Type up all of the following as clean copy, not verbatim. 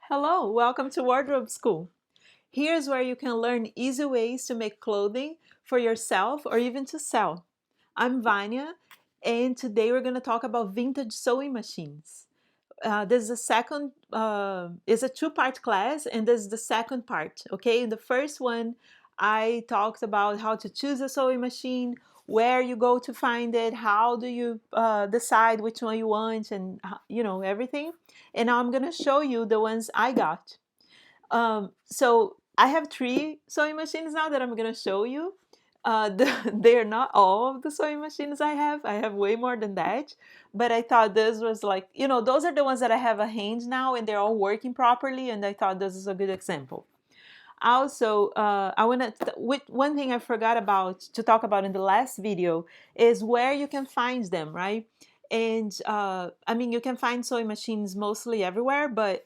Hello, welcome to Wardrobe School. Here's where you can learn easy ways to make clothing for yourself or even to sell. I'm Vanya, and today we're going to talk about vintage sewing machines. This is a second, is a two-part class, and this is the second part. Okay, in the first one, I talked about how to choose a sewing machine, where you go to find it, how do you decide which one you want, and everything. And now I'm gonna show you the ones I got. So I have three sewing machines now that I'm gonna show you. They are not all of the sewing machines I have. I have way more than that. But I thought this was like, those are the ones that I have a hand now and they're all working properly. And I thought this is a good example. Also, I want to, one thing I forgot about to talk about in the last video is where you can find them, right? And I mean, you can find sewing machines mostly everywhere, but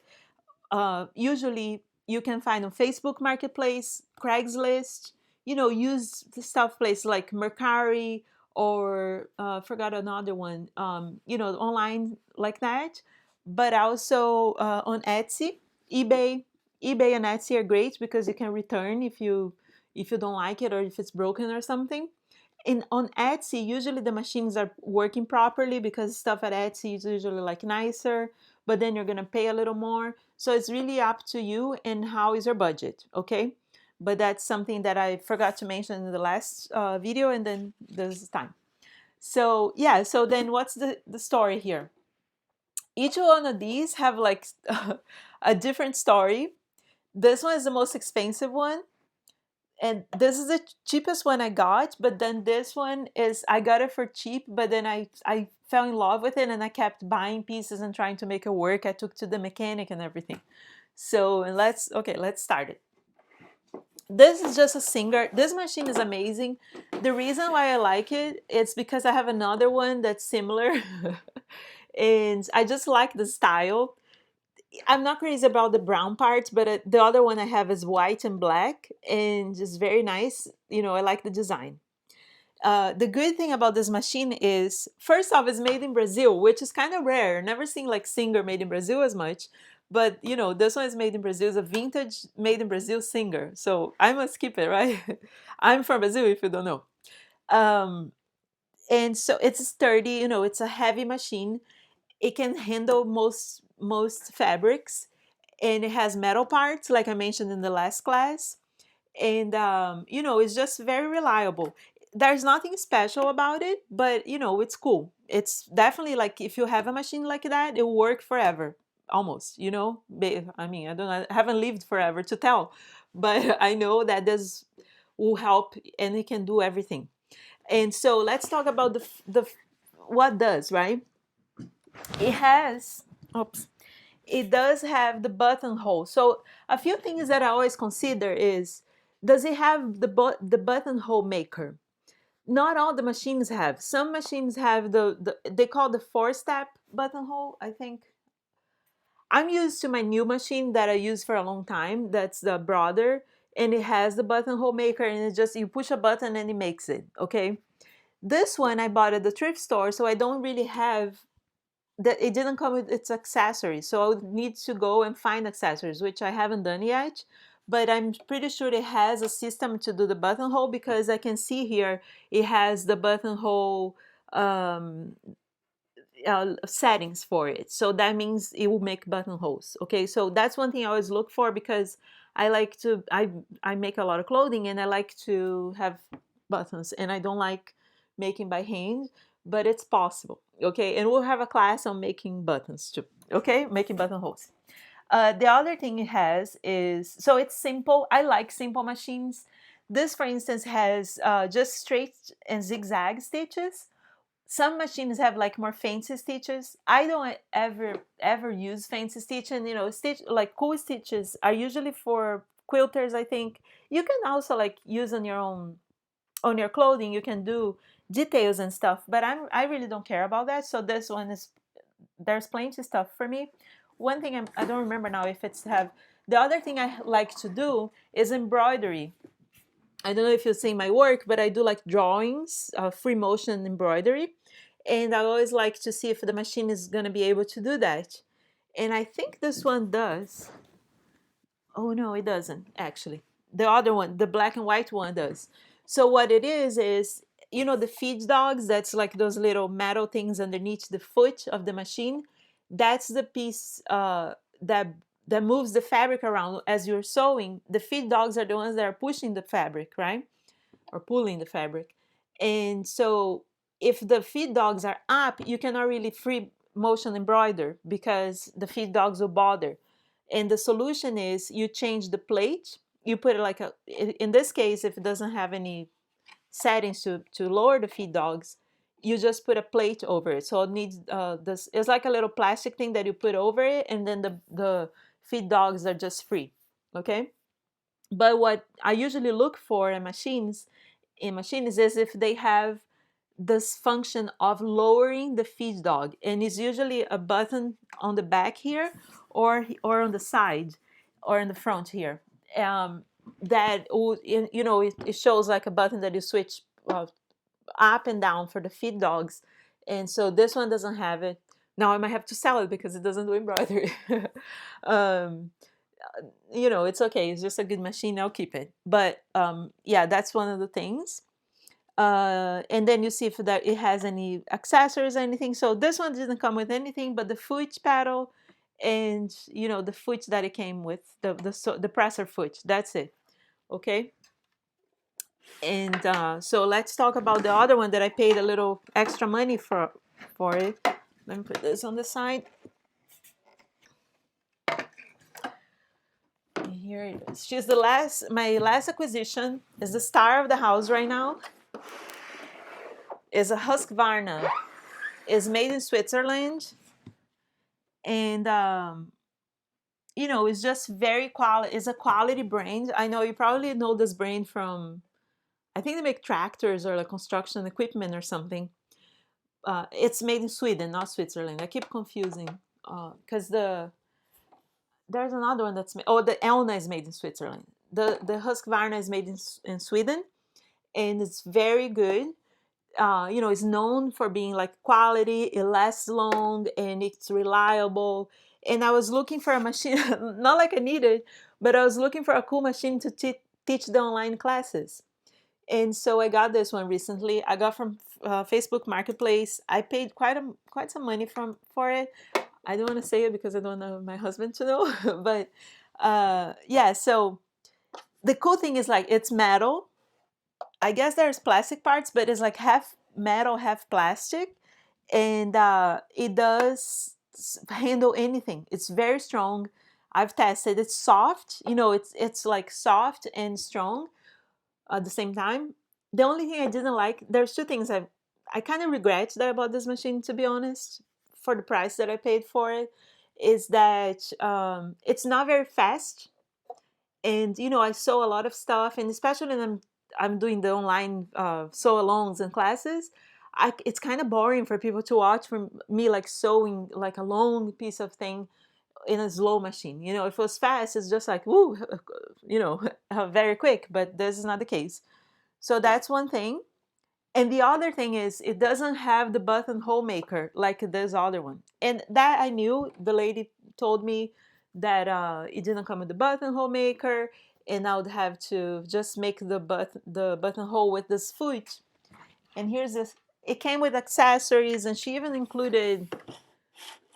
usually you can find on Facebook Marketplace, Craigslist, use the stuff place like Mercari or forgot another one, online like that. But also on Etsy, eBay. eBay and Etsy are great because you can return if you don't like it or if it's broken or something. And on Etsy, usually the machines are working properly because stuff at Etsy is usually like nicer, but then you're gonna pay a little more. So it's really up to you and how is your budget, okay? But that's something that I forgot to mention in the last video, and then this time. So yeah, so then what's the story here? Each one of these have like a different story. This one is the most expensive one, and this is the cheapest one I got, but then this one is I got it for cheap, but then I fell in love with it and I kept buying pieces and trying to make it work. I took to the mechanic and everything. So let's start it. This is just a Singer. This machine is amazing. The reason why I like it is because I have another one that's similar and I just like the style. I'm not crazy about the brown parts, but the other one I have is white and black, and it's very nice. I like the design. The good thing about this machine is, first off, it's made in Brazil, which is kind of rare. Never seen like Singer made in Brazil as much, but this one is made in Brazil. It's a vintage made in Brazil Singer, so I must keep it, right? I'm from Brazil, if you don't know. Um, and so it's sturdy. It's a heavy machine. It can handle most fabrics, and it has metal parts like I mentioned in the last class, and it's just very reliable. There's nothing special about it, but it's cool. It's definitely like if you have a machine like that, it will work forever, almost. I mean, I don't know, I haven't lived forever to tell, but I know that this will help and it can do everything. And so let's talk about the what does, right? It has, oops, it does have the buttonhole. So a few things that I always consider is, does it have the buttonhole maker? Not all the machines have. Some machines have the they call the four-step buttonhole, I think. I'm used to my new machine that I use for a long time. That's the Brother, and it has the buttonhole maker, and it just you push a button and it makes it. Okay. This one I bought at the thrift store, so I don't really have that. It didn't come with its accessories, so I would need to go and find accessories, which I haven't done yet. But I'm pretty sure it has a system to do the buttonhole because I can see here it has the buttonhole um, settings for it. So that means it will make buttonholes. Okay, so that's one thing I always look for because I make a lot of clothing and I like to have buttons, and I don't like making by hand, but it's possible. Okay, and we'll have a class on making buttons too. Okay, making buttonholes. The other thing it has is, so it's simple. I like simple machines. This, for instance, has just straight and zigzag stitches. Some machines have like more fancy stitches. I don't ever use fancy stitching. Stitch like cool stitches are usually for quilters. I think you can also like use on your own, on your clothing. You can do details and stuff, but I really don't care about that. So this one is, there's plenty stuff for me. One thing I don't remember now if it's have. The other thing I like to do is embroidery. I don't know if you've seen my work, but I do like drawings, free motion embroidery. And I always like to see if the machine is going to be able to do that. And I think this one does. Oh no, it doesn't actually. The other one, the black and white one does. So what it is you know the feed dogs, that's like those little metal things underneath the foot of the machine. That's the piece that moves the fabric around as you're sewing. The feed dogs are the ones that are pushing the fabric, right? Or pulling the fabric. And so if the feed dogs are up, you cannot really free motion embroider because the feed dogs will bother. And the solution is you change the plate. You put it like a, in this case, if it doesn't have any settings to lower the feed dogs, you just put a plate over it. So it needs this. It's like a little plastic thing that you put over it, and then the feed dogs are just free. Okay. But what I usually look for in machines is if they have this function of lowering the feed dog, and it's usually a button on the back here or on the side or in the front here, that you know it shows like a button that you switch up and down for the feed dogs. And so this one doesn't have it. Now I might have to sell it because it doesn't do embroidery. um, you know, it's okay, it's just a good machine, I'll keep it. But yeah, that's one of the things. And then you see if that it has any accessories or anything. So this one didn't come with anything but the foot paddle, and you know the foot that it came with, the presser foot. That's it. Okay. And so let's talk about the other one that I paid a little extra money for it. Let me put this on the side. And here it is. She's my last acquisition. Is the star of the house right now. Is a Husqvarna. Is made in Switzerland, and you know it's just very quality. It's a quality brand. I know you probably know this brand from. I think they make tractors or like construction equipment or something. It's made in Sweden, not Switzerland. I keep confusing because there's another one that's made. Oh, the Elna is made in Switzerland. The Husqvarna is made in Sweden, and it's very good. You know, it's known for being like quality. It lasts long and it's reliable. And I was looking for a machine, not like I needed, but I was looking for a cool machine to teach the online classes. And so I got this one recently. I got from Facebook Marketplace. I paid quite some money for it. I don't want to say it because I don't want my husband to know. But yeah, so the cool thing is like it's metal. I guess there's plastic parts, but it's like half metal, half plastic, and it does handle anything. It's very strong. I've tested. It's soft. You know, it's like soft and strong at the same time. The only thing I didn't like, there's two things I kind of regret that I bought this machine, to be honest, for the price that I paid for it, is that it's not very fast. And you know I sew a lot of stuff, and especially when I'm doing the online sew alongs and classes, it's kind of boring for people to watch from me like sewing like a long piece of thing in a slow machine. You know, if it was fast, it's just like woo, you know, very quick. But this is not the case. So that's one thing. And the other thing is it doesn't have the buttonhole maker like this other one. And that I knew. The lady told me that it didn't come with the buttonhole maker, and I would have to just make the buttonhole with this foot. And here's this. It came with accessories, and she even included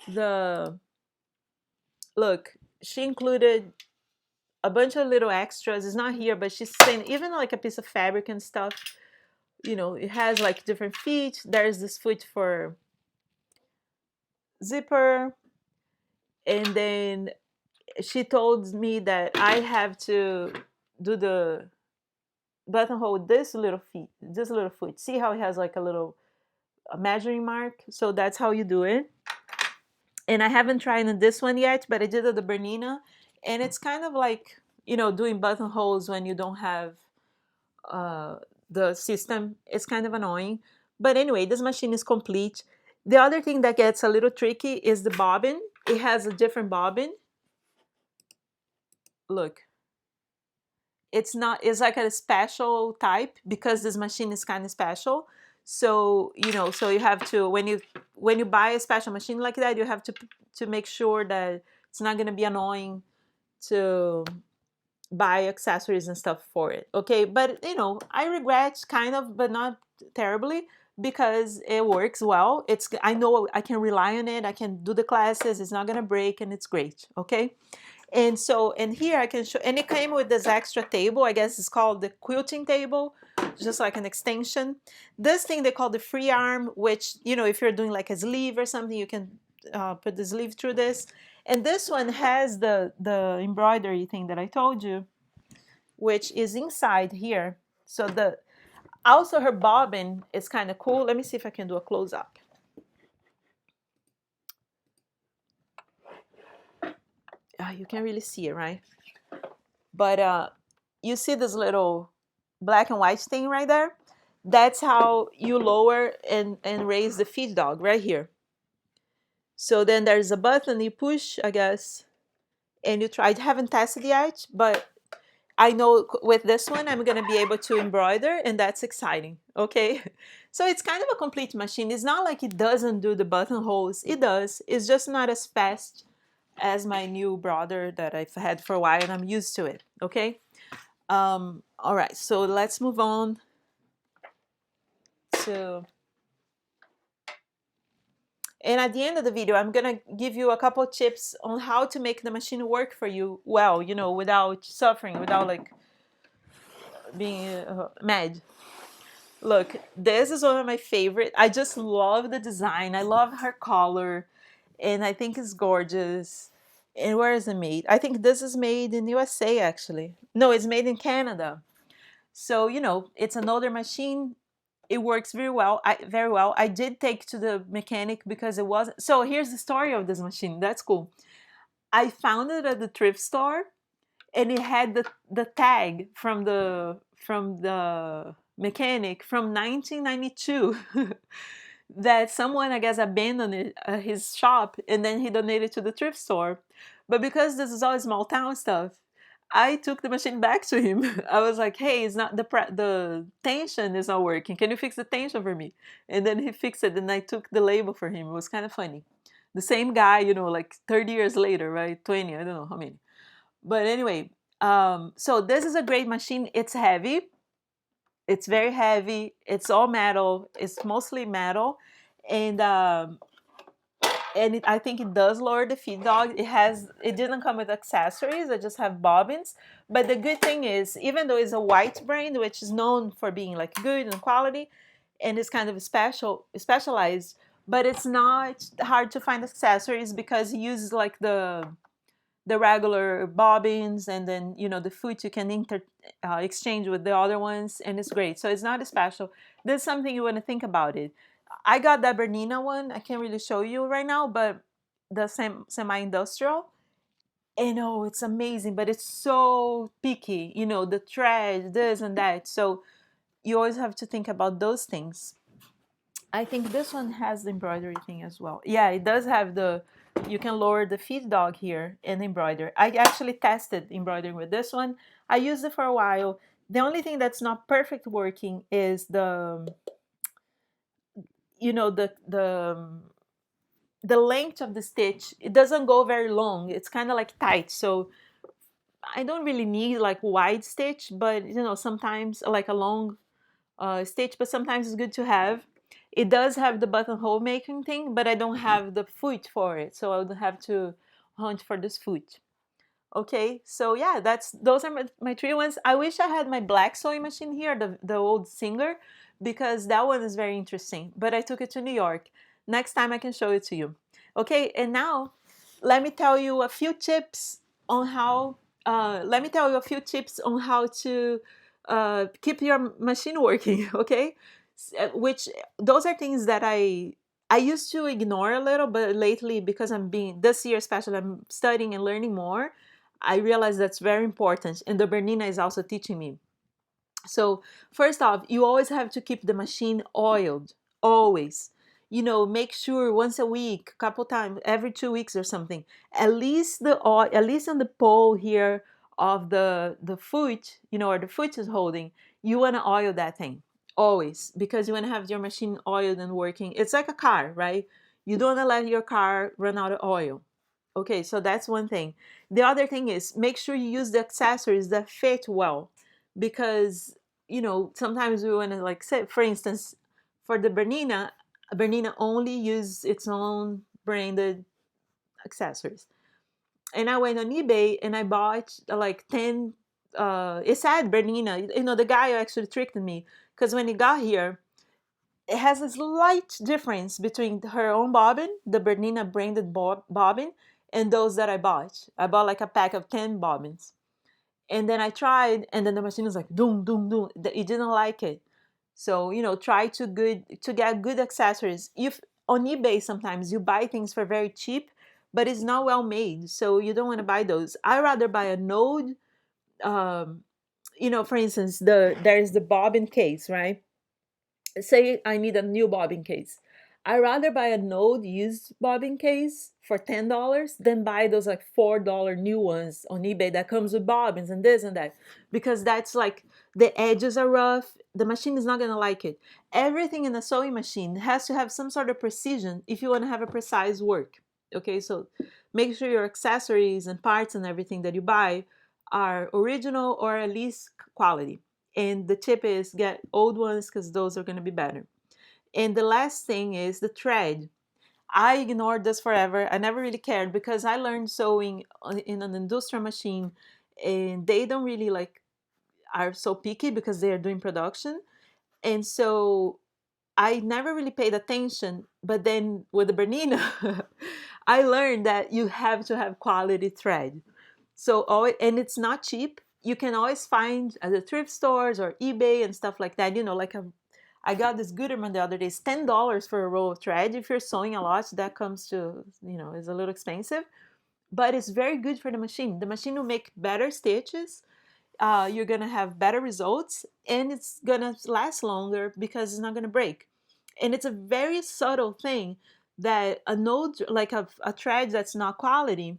the look. She included a bunch of little extras. It's not here, but she's saying even like a piece of fabric and stuff. You know, it has like different feet. There's this foot for zipper. And then she told me that I have to do the buttonhole with this little foot. See how it has like a little measuring mark? So that's how you do it. And I haven't tried this one yet, but I did the Bernina. And it's kind of like, you know, doing buttonholes when you don't have uh, the system. It's kind of annoying. But anyway, this machine is complete. The other thing that gets a little tricky is the bobbin. It has a different bobbin. Look, it's like a special type because this machine is kind of special. So you know, so you have to when you buy a special machine like that, you have to make sure that it's not going to be annoying to buy accessories and stuff for it. Okay, but you know, I regret kind of, but not terribly, because it works well. It's, I know I can rely on it. I can do the classes. It's not gonna break, and it's great. Okay. And so, and here I can show, and it came with this extra table. I guess it's called the quilting table, just like an extension. This thing they call the free arm, which, you know, if you're doing like a sleeve or something, you can put the sleeve through this. And this one has the embroidery thing that I told you, which is inside here. So the, also her bobbin is kind of cool. Let me see if I can do a close up. You can't really see it, right? But you see this little black and white thing right there? That's how you lower and raise the feed dog right here. So then there's a button you push, I guess, and you try. I haven't tested yet, but I know with this one I'm gonna be able to embroider, and that's exciting. Okay, so it's kind of a complete machine. It's not like it doesn't do the buttonholes. It does. It's just not as fast as my new brother that I've had for a while, and I'm used to it. Okay. All right, so let's move on to, and at the end of the video, I'm gonna give you a couple tips on how to make the machine work for you well, you know, without suffering, without like being mad. Look, this is one of my favorite. I just love the design. I love her color, and I think it's gorgeous. And where is it made? I think this is made in USA actually. No, it's made in Canada. So, you know, it's an older machine. It works very well. Very well. I did take to the mechanic because it wasn't. So here's the story of this machine. That's cool. I found it at the thrift store, and it had the tag from the mechanic from 1992 that someone, I guess, abandoned it, his shop, and then he donated to the thrift store. But because this is all small town stuff, I took the machine back to him. I was like, "Hey, it's not the tension is not working. Can you fix the tension for me?" And then he fixed it, and I took the label for him. It was kind of funny. The same guy, you know, like 30 years later, right? 20, I don't know how many. But anyway, so this is a great machine. It's heavy. It's very heavy. It's all metal. It's mostly metal, and I think it does lower the feed dog. It didn't come with accessories. I just have bobbins. But the good thing is, even though it's a white brand, which is known for being like good and quality, and it's kind of specialized, but it's not hard to find accessories because it uses like the regular bobbins, and then, you know, the foot you can exchange with the other ones, and it's great. So it's not special. There's something you want to think about it. I got that Bernina one. I can't really show you right now, but the semi-industrial. And oh, it's amazing, but it's so picky. You know, the thread, this and that. So you always have to think about those things. I think this one has the embroidery thing as well. Yeah, it does have the, you can lower the feed dog here and embroider. I actually tested embroidering with this one. I used it for a while. The only thing that's not perfect working is the, you know, the length of the stitch. It doesn't go very long. It's kind of like tight. So I don't really need like wide stitch, but you know, sometimes like a long stitch, but sometimes it's good to have. It does have the buttonhole making thing, but I don't have the foot for it, so I would have to hunt for this foot. Okay, so yeah, those are my three ones. I wish I had my black sewing machine here, the old Singer, because that one is very interesting. But I took it to New York. Next time I can show it to you. Okay, and now let me tell you a few tips on how. Let me tell you a few tips on how to keep your machine working. Okay, which those are things that I used to ignore a little, but lately, because I'm being this year especially, I'm studying and learning more. I realize that's very important, and the Bernina is also teaching me. So first off, you always have to keep the machine oiled, always. You know, make sure once a week, couple times, every 2 weeks or something. At least the oil, at least on the pole here of the foot, you know, or the foot is holding, you want to oil that thing always, because you want to have your machine oiled and working. It's like a car, right? You don't want to let your car run out of oil. Okay, so that's one thing. The other thing is make sure you use the accessories that fit well, because sometimes we want to, like, say for instance, for the Bernina only use its own branded accessories. And I went on eBay and I bought like 10. It said Bernina. The guy actually tricked me, because when he got here, it has a slight difference between her own bobbin, the Bernina branded bobbin, and those that I bought. I bought like a pack of 10 bobbins. And then I tried, and then the machine was like, doom, doom, doom. It didn't like it. So, try to get good accessories. If on eBay sometimes you buy things for very cheap, but it's not well made. So you don't want to buy those. I rather buy a Node. Um, for instance, there's the bobbin case, right? Say I need a new bobbin case. I rather buy a Node used bobbin case for $10 than buy those like $4 new ones on eBay that comes with bobbins and this and that, because that's like the edges are rough. The machine is not gonna like it. Everything in a sewing machine has to have some sort of precision if you want to have a precise work. Okay, so make sure your accessories and parts and everything that you buy are original or at least quality. And the tip is get old ones, because those are going to be better. And the last thing is the thread. I ignored this forever. I never really cared, because I learned sewing in an industrial machine, and they don't really like are so picky because they are doing production. And so I never really paid attention. But then with the Bernina, I learned that you have to have quality thread. So and it's not cheap. You can always find at the thrift stores or eBay and stuff like that. I got this Gooderman the other day. It's $10 for a roll of thread. If you're sewing a lot, that comes to, is a little expensive, but it's very good for the machine. The machine will make better stitches. You're gonna have better results, and it's gonna last longer because it's not gonna break. And it's a very subtle thing that a node, like a thread that's not quality,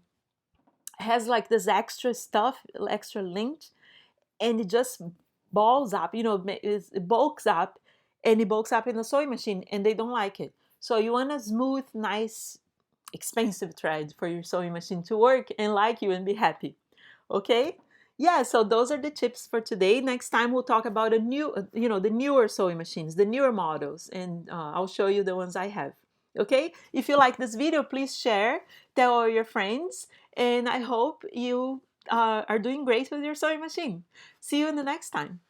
has like this extra stuff, extra lint, and it just balls up, it bulks up, and it bulks up in the sewing machine, and they don't like it. So you want a smooth, nice, expensive thread for your sewing machine to work and like you and be happy. Okay? Yeah, so those are the tips for today. Next time we'll talk about the newer sewing machines, the newer models, and I'll show you the ones I have. Okay? If you like this video, please share, tell all your friends, and I hope you are doing great with your sewing machine. See you in the next time.